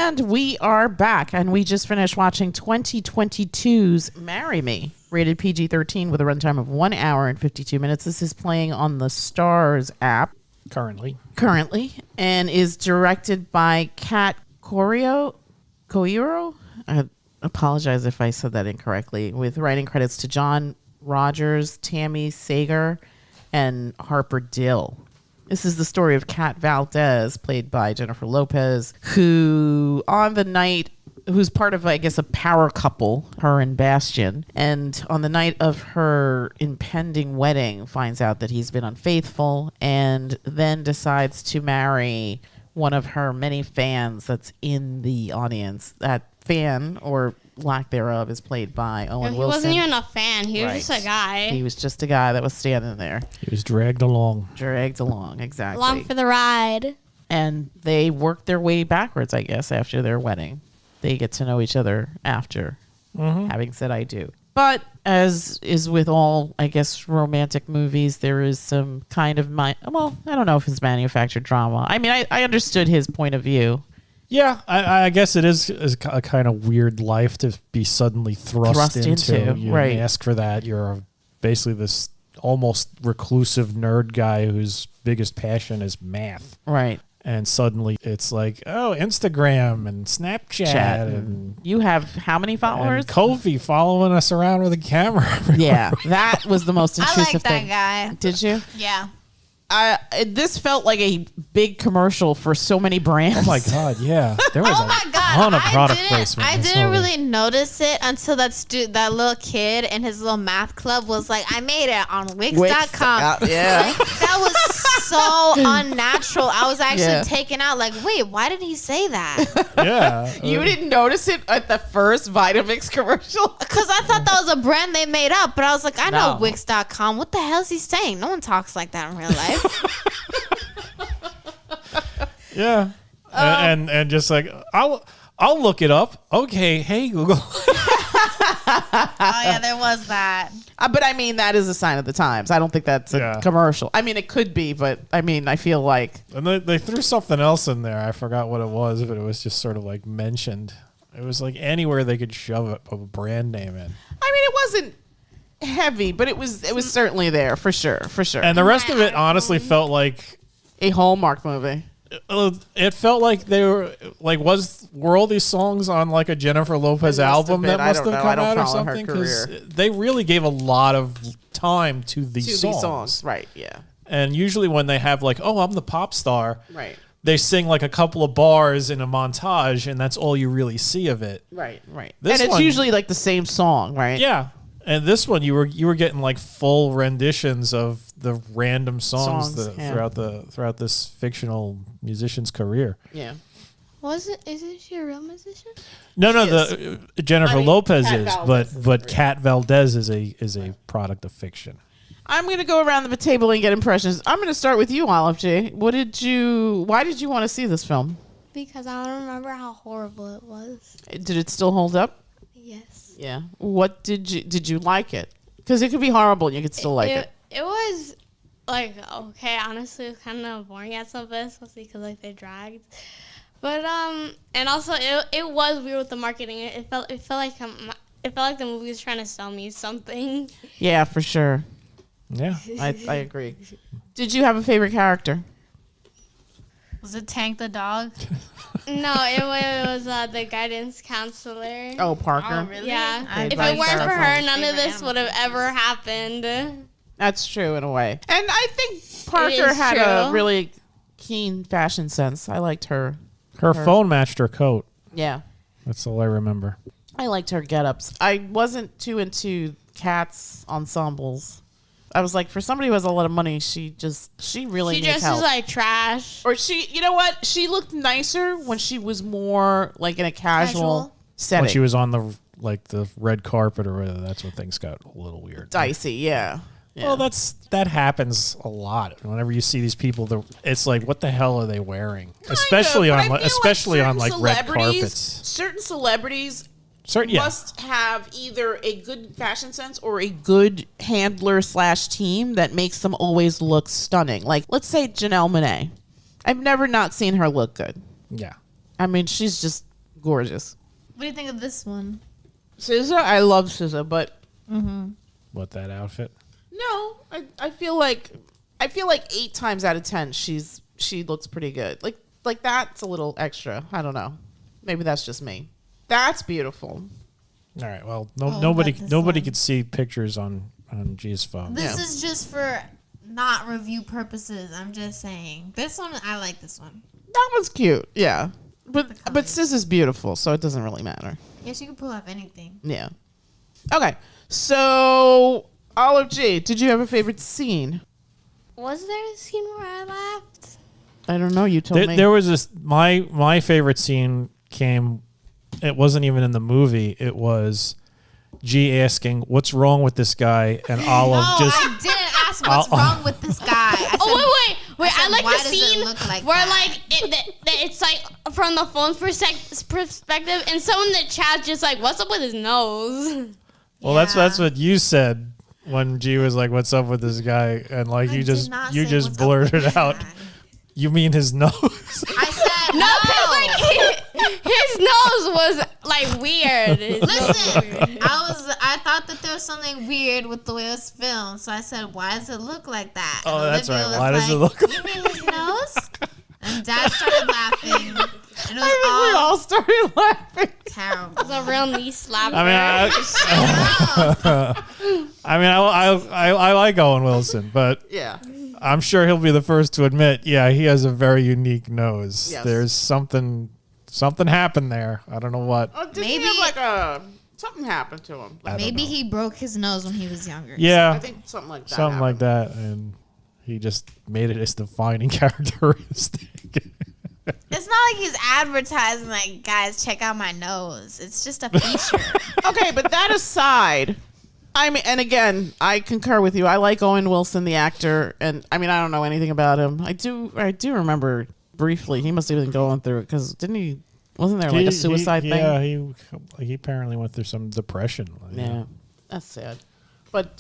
And we are back, and we just finished watching 2022's Marry Me, rated PG-13 with a runtime of 1 hour and 52 minutes. This is playing on the Starz app. Currently, and is directed by Kat Coiro. I apologize if I said that incorrectly. With writing credits to John Rogers, Tami, Sagher, and Harper Dill. This is the story of Kat Veldez, played by Jennifer Lopez, who's part of, I guess, a power couple, her and Bastian. And on the night of her impending wedding, finds out that he's been unfaithful and then decides to marry one of her many fans that's in the audience. That fan, or lack thereof, is played by Owen Wilson. He wasn't even a fan. He was just a guy. He was just a guy that was standing there. He was dragged along, exactly. Along for the ride. And they worked their way backwards, I guess, after their wedding. They get to know each other after having said I do. But as is with all, I guess, romantic movies, there is some kind of I don't know if it's manufactured drama. I mean, I understood his point of view. Yeah, I guess it is a kind of weird life to be suddenly thrust into. You right. ask for that. You're basically this almost reclusive nerd guy whose biggest passion is math. Right. And suddenly it's like, oh, Instagram and Snapchat. And you have how many followers? And Kofi following us around with a camera. Yeah, that was the most intrusive I like thing. that guy. Did you? Yeah. This felt like a big commercial for so many brands. Oh my God, yeah. There was a ton of product placement. I didn't really notice it until that little kid in his little math club was like, I made it on Wix.com. Yeah. Like, that was so unnatural. I was actually taken out like, wait, why did he say that? Yeah. You didn't notice it at the first Vitamix commercial? Because I thought that was a brand they made up, but I was like, I know Wix.com. What the hell is he saying? No one talks like that in real life. Yeah. And just like, I'll look it up. Okay, hey Google. Oh yeah, there was that. But I mean, that is a sign of the times. I don't think that's a commercial. I mean, it could be, but I mean, I feel like. And they threw something else in there. I forgot what it was, but it was just sort of like mentioned. It was like anywhere they could shove a brand name in. I mean, it wasn't heavy, but it was certainly there for sure. And the rest of it honestly felt like a Hallmark movie. It felt like they were like, were all these songs on like a Jennifer Lopez album that must have come out or something? Because they really gave a lot of time to these songs. Right? Yeah. And usually when they have like, oh, I'm the pop star, right? They sing like a couple of bars in a montage, and that's all you really see of it. Right. And it's usually like the same song, right? Yeah. And this one, you were getting like full renditions of the random songs throughout this fictional musician's career. Yeah. Isn't she a real musician? No, Jennifer Lopez is, but Kat Veldez is a product of fiction. I'm going to go around the table and get impressions. I'm going to start with you, Olive J. Why did you want to see this film? Because I don't remember how horrible it was. Did it still hold up? Yes. Yeah. What did you like it? Because it could be horrible and you could still like it. It was like, okay, honestly, it was kind of boring at some bit, especially because like they dragged. But and also it was weird with the marketing. It felt like the movie was trying to sell me something. Yeah, for sure. Yeah, I agree. Did you have a favorite character? Was it Tank the dog? No, it was the guidance counselor. Oh, Parker. Oh, really? Yeah. If it weren't for her, none of this would have ever happened. That's true in a way. And I think Parker had a really keen fashion sense. I liked her. Her phone matched her coat. Yeah. That's all I remember. I liked her get-ups. I wasn't too into Kat's ensembles. I was like, for somebody who has a lot of money, she really needs help. She dresses like trash. Or you know what? She looked nicer when she was more like in a casual setting. When she was on the red carpet or whatever, that's when things got a little weird. Dicey, yeah. Well, that happens a lot. Whenever you see these people, it's like, what the hell are they wearing? Especially on red carpets. Certain celebrities must have either a good fashion sense or a good handler / team that makes them always look stunning. Like, let's say Janelle Monáe. I've never not seen her look good. Yeah. I mean, she's just gorgeous. What do you think of this one? SZA, I love SZA, but What, that outfit? no, I feel like 8 times out of 10 she looks pretty good. Like that's a little extra. I don't know. Maybe that's just me. That's beautiful. All right. Well, nobody could see pictures on G's phone. This is just for not review purposes. I'm just saying. This one, I like this one. That one's cute. Yeah. But SZA's beautiful, so it doesn't really matter. Yeah, she can pull off anything. Yeah. Okay. So, Olive G, did you have a favorite scene? Was there a scene where I laughed? I don't know. You told me. There was this. My favorite scene came. It wasn't even in the movie. It was G asking, "What's wrong with this guy?" And Olive I didn't ask what's wrong with this guy. I said, Wait! I like why the does it scene look like where that? it's like from the phone's perspective, and someone in the chat just like, "What's up with his nose?" Well, that's what you said when G was like, "What's up with this guy?" And like you just blurted out, "You mean his nose?" I said No, 'cause, like, his nose was like weird. Listen, I thought that there was something weird with the way it was filmed, so I said, "Why does it look like that?" Oh, and that's Olivia right. was Why does it look? You mean his nose? And Dad started laughing. And it was we all started laughing. terrible. It's a real knee slapper. I like Owen Wilson, but Yeah. I'm sure he'll be the first to admit, he has a very unique nose. Yes. There's something happened there. I don't know what. Oh, did Maybe- he have something happened to him? I don't Maybe know. he broke his nose when he was younger. Yeah, I think something like that. something like that, and he just made it his defining characteristic. It's not like he's advertising like, guys, check out my nose. It's just a feature. Okay, but that aside, and again, I concur with you. I like Owen Wilson, the actor, and I don't know anything about him. I do remember briefly he must have been going through it because wasn't there like a suicide thing? Yeah, he apparently went through some depression. Yeah, that's sad. But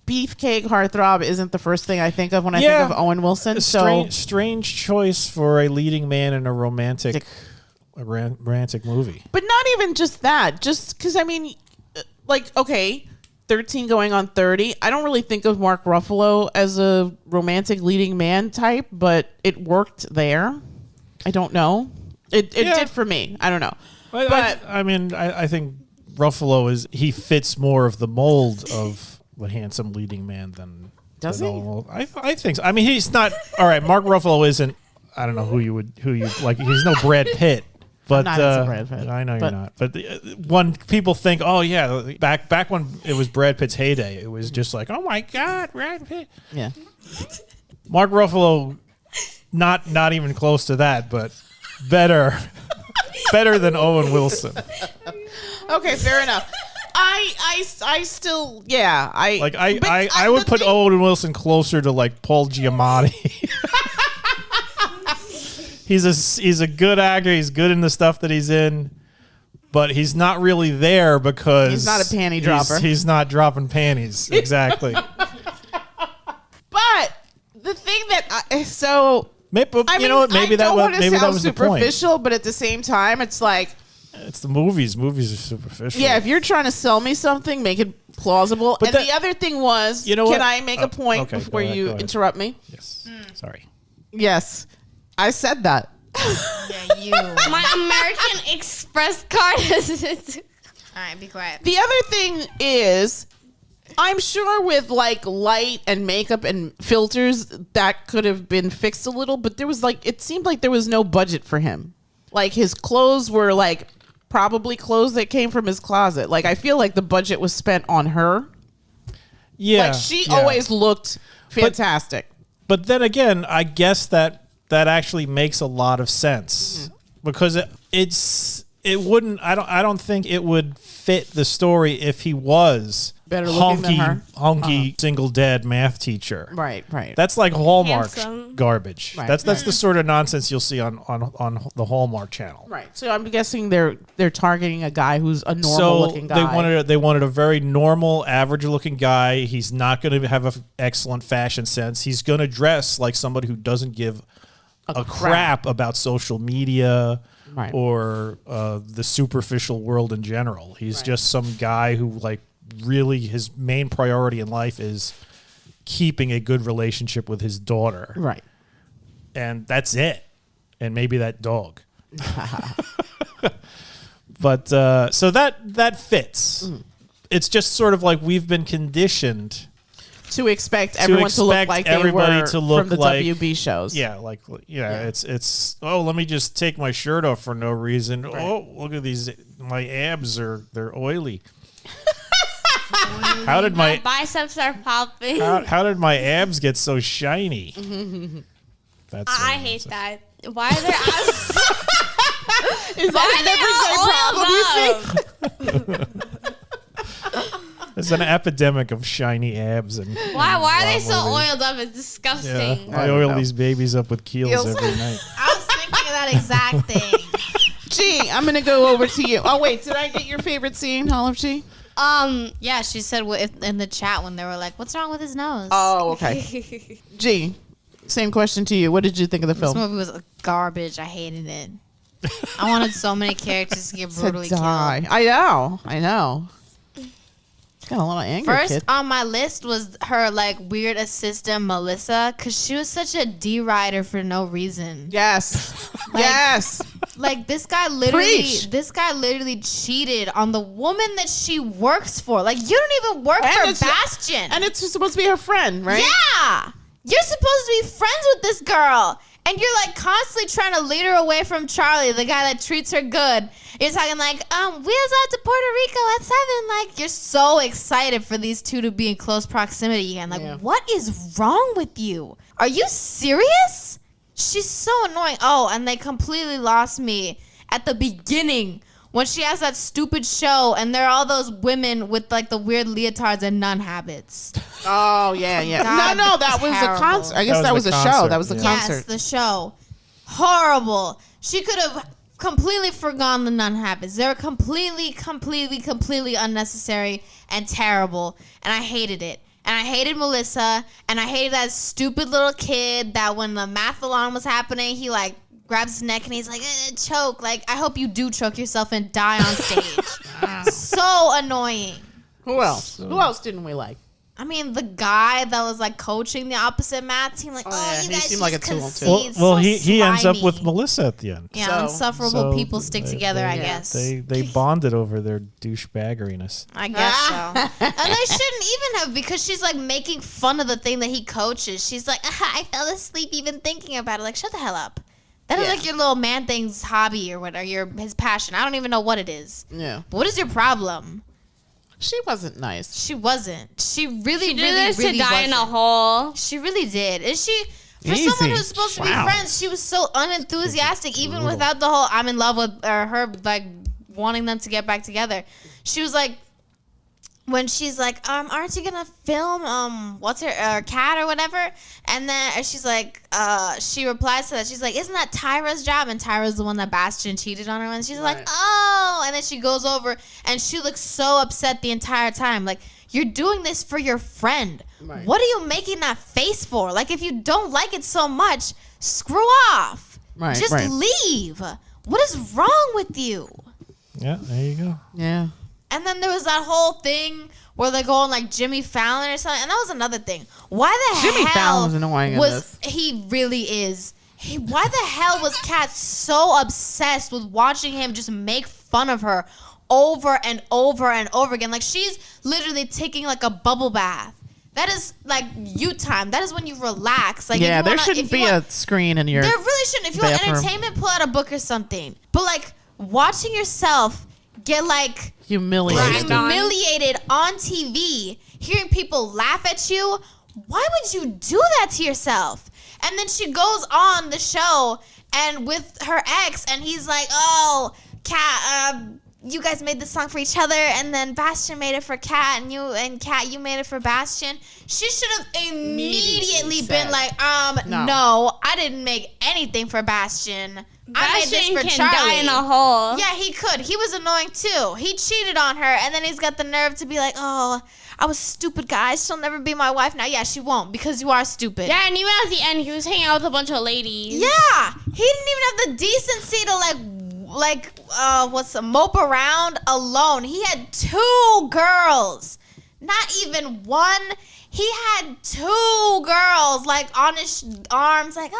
Beefcake Heartthrob isn't the first thing I think of when I think of Owen Wilson. Strange choice for a leading man in a romantic movie. But not even just that. Just because, okay, 13 going on 30. I don't really think of Mark Ruffalo as a romantic leading man type, but it worked there. I don't know. It did for me. I don't know. I think Ruffalo he fits more of the mold of the handsome leading man than does he? I think so. He's not all right. Mark Ruffalo isn't. I don't know who you like. He's no Brad Pitt. But I'm not into Brad Pitt, I know you're not. But when people think, oh yeah, back when it was Brad Pitt's heyday, it was just like, oh my God, Brad Pitt. Yeah. Mark Ruffalo, not even close to that, but better than Owen Wilson. Okay, fair enough. I still I would put Owen Wilson closer to like Paul Giamatti. He's a good actor. He's good in the stuff that he's in, but he's not really there because he's not a panty dropper. He's not dropping panties. Exactly. But the thing that maybe that was the point. Superficial, but at the same time, it's like it's the movies. Movies are superficial. Yeah, if you're trying to sell me something, make it plausible. But the other thing was, can I make a point before you interrupt me? Yes. Sorry. Yes. I said that. Yeah, you. My American Express card is. All right, be quiet. The other thing is, I'm sure with like light and makeup and filters, that could have been fixed a little, but there was it seemed like there was no budget for him. Like his clothes were probably clothes that came from his closet. I feel like the budget was spent on her. Yeah. She always looked fantastic. But then again, I guess that actually makes a lot of sense because it wouldn't. I don't think it would fit the story if he was better looking than her. Hunky single dad math teacher. Right. That's like Hallmark Handsome. garbage. Right. That's the sort of nonsense you'll see on the Hallmark channel. Right. So I'm guessing they're targeting a guy who's a normal looking guy. They wanted a very normal, average looking guy. He's not going to have an excellent fashion sense. He's going to dress like somebody who doesn't give a crap about social media or the superficial world in general. He's just some guy who, like, really his main priority in life is keeping a good relationship with his daughter. Right. And that's it. And maybe that dog. But so that fits. It's just sort of like we've been conditioned to expect everyone to look like everybody to look from the like, WB shows. Yeah, like it's let me just take my shirt off for no reason. Right. Oh, look at these, my abs they're oily. How did my biceps are popping? How did my abs get so shiny? I hate that. Why are their abs? Is that an everyday problem you see? There's an epidemic of shiny abs and why are they so oiled up? It's disgusting. Yeah, I oil these babies up with Kiehl's every night. I was thinking of that exact thing. G, I'm gonna go over to you. Oh wait, did I get your favorite scene, Olive G? Yeah, she said in the chat when they were like, "What's wrong with his nose?" Oh, okay. G, same question to you. What did you think of the film? This movie was garbage. I hated it. I wanted so many characters to get brutally killed. I know. Got a lot of anger. First on my list was her like weird assistant Melissa, because she was such a D-rider for no reason. Yes. Like this guy literally cheated on the woman that she works for. Like you don't even work for Bastian. And it's supposed to be her friend, right? Yeah. You're supposed to be friends with this girl. And you're like constantly trying to lead her away from Charlie, the guy that treats her good. You're talking like, wheels out to Puerto Rico at 7. Like, you're so excited for these two to be in close proximity. And like, what is wrong with you? Are you serious? She's so annoying. Oh, and they completely lost me at the beginning when she has that stupid show and there are all those women with like the weird leotards and nun habits. Oh, yeah. God, no, that was a concert. I guess that was a show. That was a concert. Yes, the show. Horrible. She could have completely forgone the nun habits. They were completely unnecessary and terrible. And I hated it. And I hated Melissa. And I hated that stupid little kid that when the mathalon was happening, he like grabs his neck and he's like, choke. Like, I hope you do choke yourself and die on stage. So annoying. Who else? Who else didn't we like? I mean, the guy that was like coaching the opposite math team, like, you guys he seemed like a tool too. Well, he ends up with Melissa at the end. Yeah, insufferable people stick together, I guess. They bonded over their douchebaggeriness. I guess so. And they shouldn't even have, because she's like making fun of the thing that he coaches. She's like, I fell asleep even thinking about it. Like, shut the hell up. That is like your little man thing's hobby or whatever, his passion. I don't even know what it is. Yeah. But what is your problem? She wasn't nice. She wasn't. She really to die in a hole. She really did. And she, for someone who's supposed to be friends, she was so unenthusiastic, even without the whole I'm in love with her, like wanting them to get back together. She was like, when she's like, aren't you gonna film what's her Kat or whatever? And then she's like, she replies to that. She's like, isn't that Tyra's job? And Tyra's the one that Bastian cheated on her. And she's like, oh. And then she goes over and she looks so upset the entire time. Like, you're doing this for your friend. Right. What are you making that face for? Like, if you don't like it so much, screw off. Right. Just leave. What is wrong with you? Yeah, there you go. Yeah. And then there was that whole thing where they go on like Jimmy Fallon or something. And that was another thing. Why the hell Jimmy Fallon's annoying was he really is. Why the hell was Kat so obsessed with watching him just make fun of her over and over and over again? Like, she's literally taking like a bubble bath. That is like you time. That is when you relax. Like, yeah, there shouldn't be a screen in your There really shouldn't. If you want entertainment, pull out a book or something. But like watching yourself get like humiliated on TV, hearing people laugh at you, why would you do that to yourself? And then she goes on the show and with her ex, and he's like, oh, Kat, you guys made this song for each other, and then Bastian made it for Kat, and Kat, you made it for Bastian. She should have immediately been like, no, I didn't make anything for Bastian. I made this for Charlie. Die in a hole. Yeah, he could. He was annoying too. He cheated on her, and then he's got the nerve to be like, oh, I was stupid, guys. She'll never be my wife now. Yeah, she won't, because you are stupid. Yeah, and even at the end, he was hanging out with a bunch of ladies. Yeah, he didn't even have the decency to like mope around alone. He had 2 girls, not even one. He had 2 girls like on his arms, like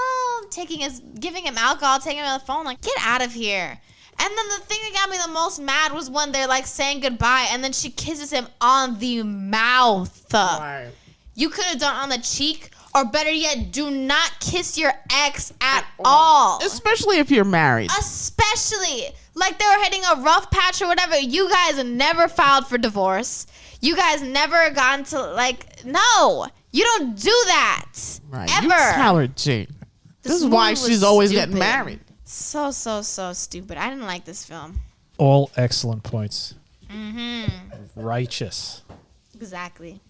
giving him alcohol, taking him on the phone, like get out of here. And then the thing that got me the most mad was when they're like saying goodbye, and then she kisses him on the mouth. Right. You could have done on the cheek, or better yet, do not kiss your ex at all. Especially if you're married. Especially. Like they were hitting a rough patch or whatever. You guys never filed for divorce. You guys never gone to, no. You don't do that. Right. Ever. You tell her, G. This is why she's always getting married. So stupid. I didn't like this film. All excellent points. Mm-hmm. Righteous. Exactly.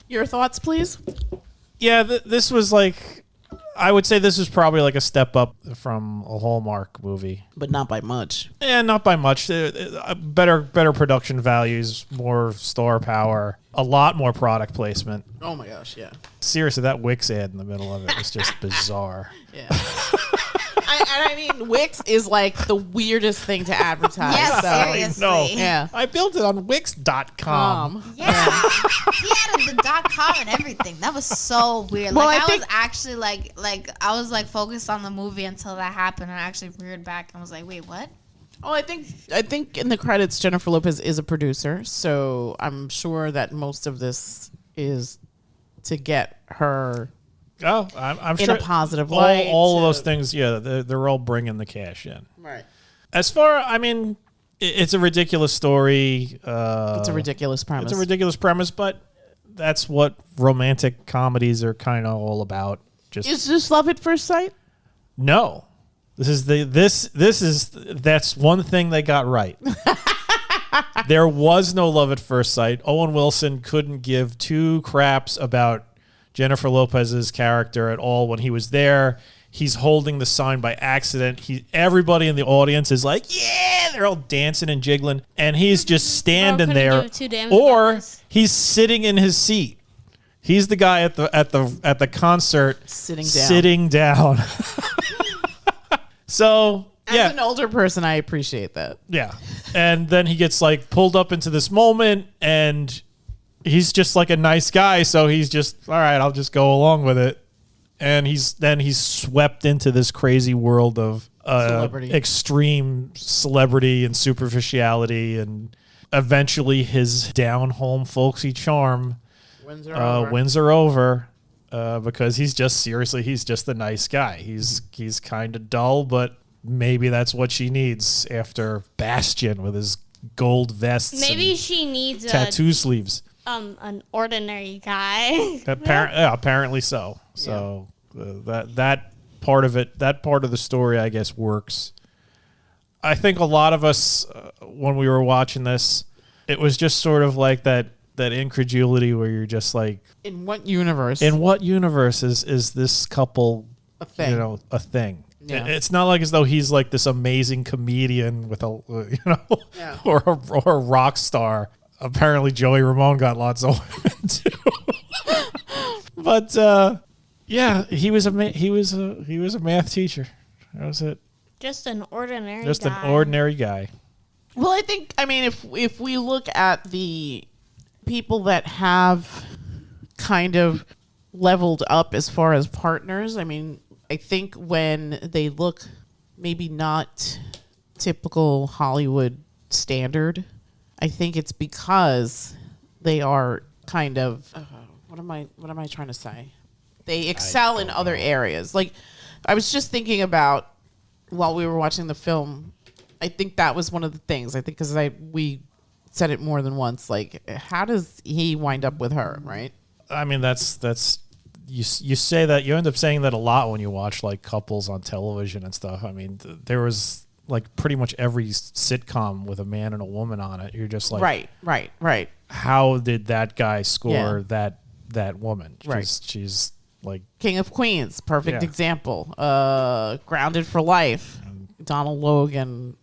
Your thoughts, please? Yeah, this was I would say this is probably like a step up from a Hallmark movie. But not by much. Yeah, not by much. Better production values, more star power, a lot more product placement. Oh my gosh, yeah. Seriously, that Wix ad in the middle of it was just bizarre. Yeah. I mean, Wix is like the weirdest thing to advertise. Yeah, seriously. No. Yeah. I built it on Wix.com. Yeah. He added the .com and everything. That was so weird. Well, I was actually I was focused on the movie until that happened, and I actually reared back and was like, wait, what? Oh, I think in the credits, Jennifer Lopez is a producer, so I'm sure that most of this is to get her. Oh, I'm in sure a positive light. All of those things, yeah, they're all bringing the cash in. Right. As far, it's a ridiculous story. It's a ridiculous premise. It's a ridiculous premise, but that's what romantic comedies are kind of all about. Is this love at first sight? No. That's one thing they got right. There was no love at first sight. Owen Wilson couldn't give 2 craps about Jennifer Lopez's character at all when he was there. He's holding the sign by accident. Everybody in the audience is like, yeah, they're all dancing and jiggling, and he's just standing there, or he's sitting in his seat. He's the guy at the concert sitting down. So, as an older person, I appreciate that. Yeah. And then he gets pulled up into this moment, and he's just like a nice guy, so he's just, all right, I'll just go along with it. And he's swept into this crazy world of extreme celebrity and superficiality, and eventually his down-home folksy charm wins her over because he's just a nice guy. He's kind of dull, but maybe that's what she needs after Bastian with his gold vests. Maybe she needs tattoo sleeves. An ordinary guy. Apparently so. So that part of it, that part of the story, I guess, works. I think a lot of us, when we were watching this, it was just sort of like that incredulity where you're just like, in what universe? In what universe is this couple a thing? A thing. Yeah. It's not like as though he's like this amazing comedian with or a rock star. Apparently, Joey Ramone got lots of women too. But yeah, he was a math teacher. That was it. Just an ordinary guy. Well, if we look at the people that have kind of leveled up as far as partners, I think when they look maybe not typical Hollywood standard, I think it's because they are kind of what am I trying to say? They excel in other areas. Like, I was just thinking about while we were watching the film, I think that was one of the things. I think because we said it more than once. Like, how does he wind up with her, right? That's you say that, you end up saying that a lot when you watch like couples on television and stuff. There was like pretty much every sitcom with a man and a woman on it. You're just like, right. How did that guy score that woman? She's like King of Queens, perfect example. Grounded for Life, Donald Logan.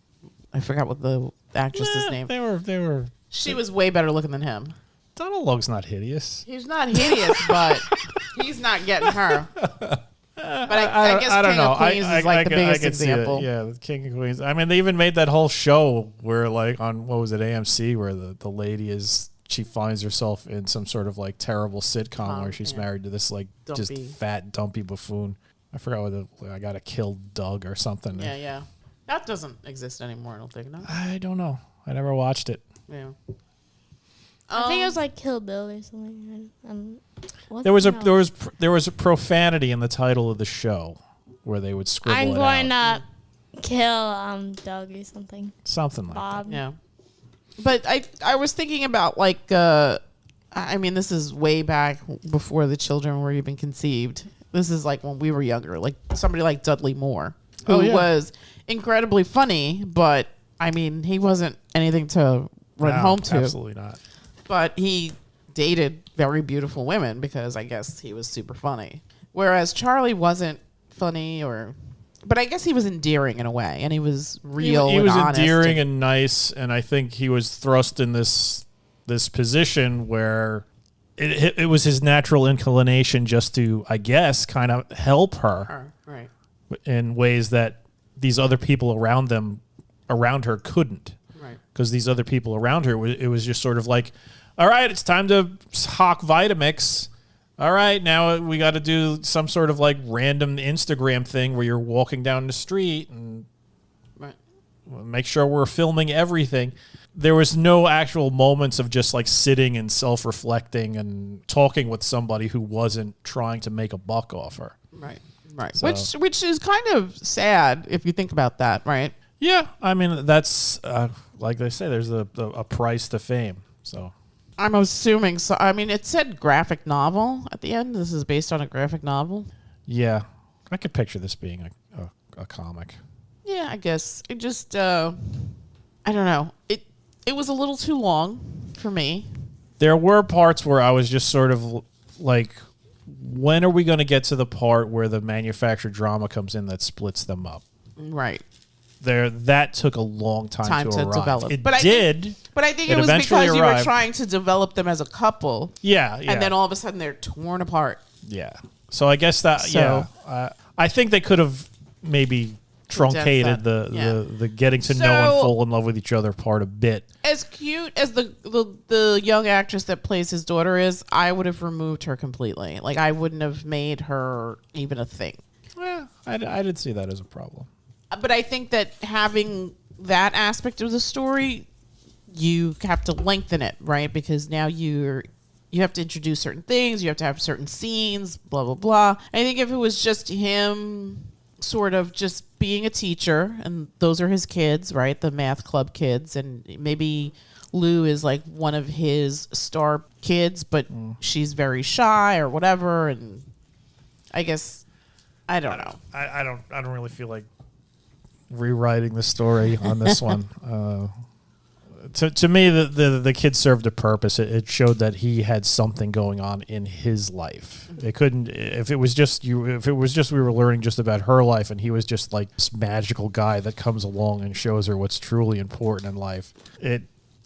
I forgot what the actress's name. They were. She was way better looking than him. Donald Logan's not hideous. He's not hideous, but he's not getting her. But I guess King of Queens is like the biggest example. Yeah, the King of Queens. I mean, they even made that whole show where, like, on what was it, AMC, where the lady she finds herself in some sort of like terrible sitcom where she's married to this like dumpy, just fat, dumpy buffoon. I forgot what I Gotta Kill Doug or something. Yeah. That doesn't exist anymore, I don't think. No? I don't know. I never watched it. Yeah. I think it was like Kill Bill or something. There was a profanity in the title of the show where they would scribble I'm it going out. to kill Doug or something. Something like Bob. that. Yeah. But I was thinking about like I mean, this is way back before the children were even conceived. This is like when we were younger, like somebody like Dudley Moore, who was incredibly funny, but I mean, he wasn't anything to run home to. Absolutely not. But he dated very beautiful women because I guess he was super funny. Whereas Charlie wasn't funny but I guess he was endearing in a way, and he was real. He was honest endearing and nice, and I think he was thrust in this position where it was his natural inclination just to, I guess, kind of help her right, in ways that these other people around her couldn't. Right. Because these other people around her, it was just sort of like, all right, it's time to hawk Vitamix. All right, now we got to do some sort of like random Instagram thing where you're walking down the street and make sure we're filming everything. There was no actual moments of just like sitting and self-reflecting and talking with somebody who wasn't trying to make a buck off her. Right. So, Which is kind of sad if you think about that, right? Yeah, I mean, that's like they say, there's a price to fame. So I'm assuming so. I mean, it said graphic novel at the end. This is based on a graphic novel. Yeah, I could picture this being a comic. Yeah, I guess it just I don't know. It was a little too long for me. There were parts where I was just sort of like, when are we going to get to the part where the manufactured drama comes in that splits them up? Right. That took a long time to arrive. Develop. But I think it was because you were trying to develop them as a couple. Yeah. And then all of a sudden they're torn apart. Yeah. So I guess I think they could have maybe truncated the getting to know and fall in love with each other part a bit. As cute as the young actress that plays his daughter is, I would have removed her completely. Like, I wouldn't have made her even a thing. Yeah, I did see that as a problem. But I think that having that aspect of the story, you have to lengthen it, right? Because now you have to introduce certain things, you have to have certain scenes, blah, blah, blah. I think if it was just him sort of just being a teacher, and those are his kids, right? The math club kids, and maybe Lou is like one of his star kids, but she's very shy or whatever, and I guess I don't know. I don't really feel like rewriting the story on this one. To me, the kid served a purpose. It showed that he had something going on in his life. It couldn't, if it was just we were learning just about her life, and he was just like this magical guy that comes along and shows her what's truly important in life.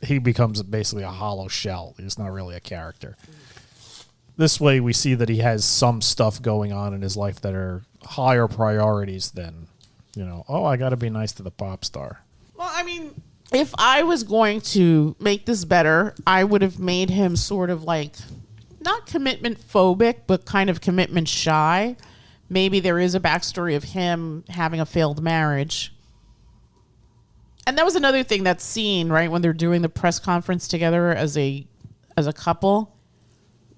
He becomes basically a hollow shell. He's not really a character. This way, we see that he has some stuff going on in his life that are higher priorities than, I got to be nice to the pop star. Well, I mean, if I was going to make this better, I would have made him sort of like, not commitment phobic, but kind of commitment shy. Maybe there is a backstory of him having a failed marriage. And that was another thing that's seen, right, when they're doing the press conference together as a couple,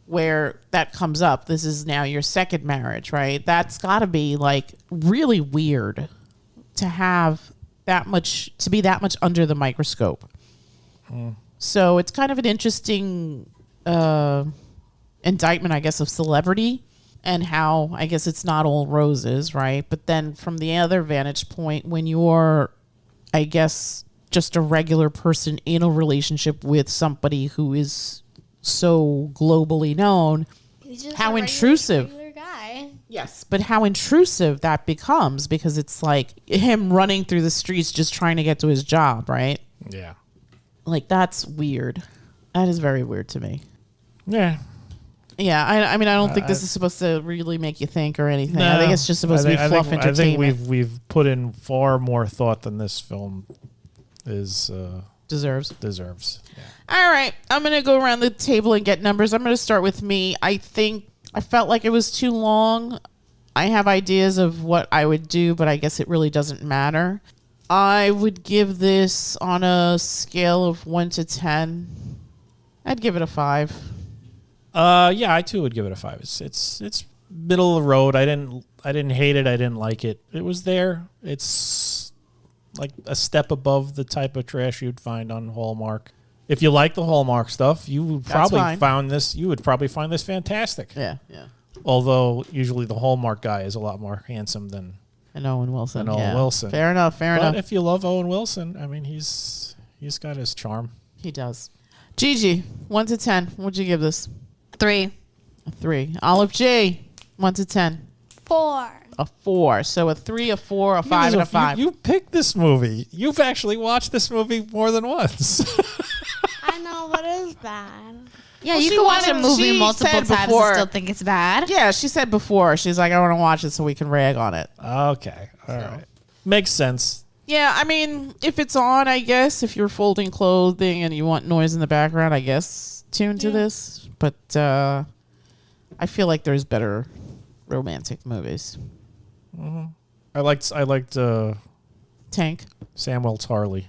where that comes up. This is now your second marriage, right? That's got to be like really weird to have to be that much under the microscope. So it's kind of an interesting indictment, I guess, of celebrity and how, I guess, it's not all roses, right? But then from the other vantage point, when you're, I guess, just a regular person in a relationship with somebody who is so globally known, how intrusive. Regular guy. Yes, but how intrusive that becomes, because it's like him running through the streets just trying to get to his job, right? Yeah. Like, that's weird. That is very weird to me. Yeah. Yeah, I mean, I don't think this is supposed to really make you think or anything. No, I think it's just supposed to be fluff entertainment. I think we've put in far more thought than this film deserves. Yeah. All right, I'm going to go around the table and get numbers. I'm going to start with me. I think I felt like it was too long. I have ideas of what I would do, but I guess it really doesn't matter. I would give this on a scale of 1 to 10. I'd give it a 5. Yeah, I too would give it a 5. It's middle of the road. I didn't hate it. I didn't like it. It was there. It's like a step above the type of trash you'd find on Hallmark. If you like the Hallmark stuff, you would probably find this fantastic. Yeah. Although usually the Hallmark guy is a lot more handsome than Owen Wilson. Wilson. Fair enough. But if you love Owen Wilson, I mean, he's got his charm. He does. Gigi, 1 to 10. What'd you give this? 3. A 3. Olive J, 1 to 10. 4. A 4. So a 3, a 4, a 5, and a 5. You picked this movie. You've actually watched this movie more than once. I know, but it was bad. Yeah, you can watch a movie multiple times and still think it's bad. Yeah, she said before. She's like, I want to watch it so we can rag on it. Okay. All right. Makes sense. Yeah, I mean, if it's on, I guess, if you're folding clothing and you want noise in the background, I guess tune to this. But I feel like there's better romantic movies. Mm-hmm. I liked Tank. Samuel Tarly.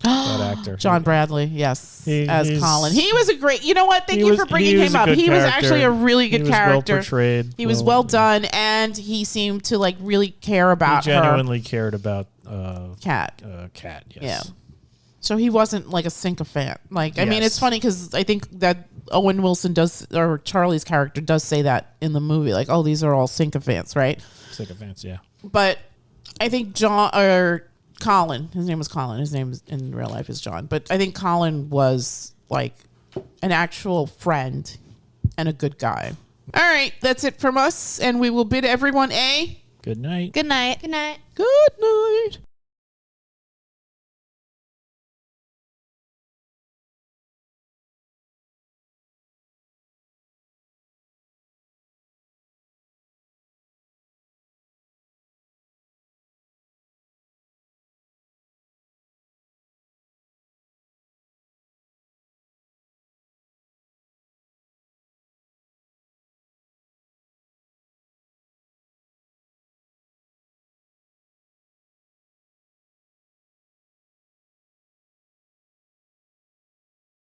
That actor. John Bradley, yes, as Colin. He was a great, you know what? Thank you for bringing him up. He was actually a really good character. Well portrayed. He was well done, and he seemed to like really care about her. He genuinely cared about Kat. Kat, yes. Yeah. So he wasn't like a sycophant. Like, I mean, it's funny because I think that Owen Wilson does, or Charlie's character does say that in the movie. Like, oh, these are all sycophants, right? Sycophants, yeah. But I think Colin, his name was Colin. His name in real life is John. But I think Colin was like an actual friend and a good guy. All right, that's it from us. And we will bid everyone a good night. Good night. Good night. Good night.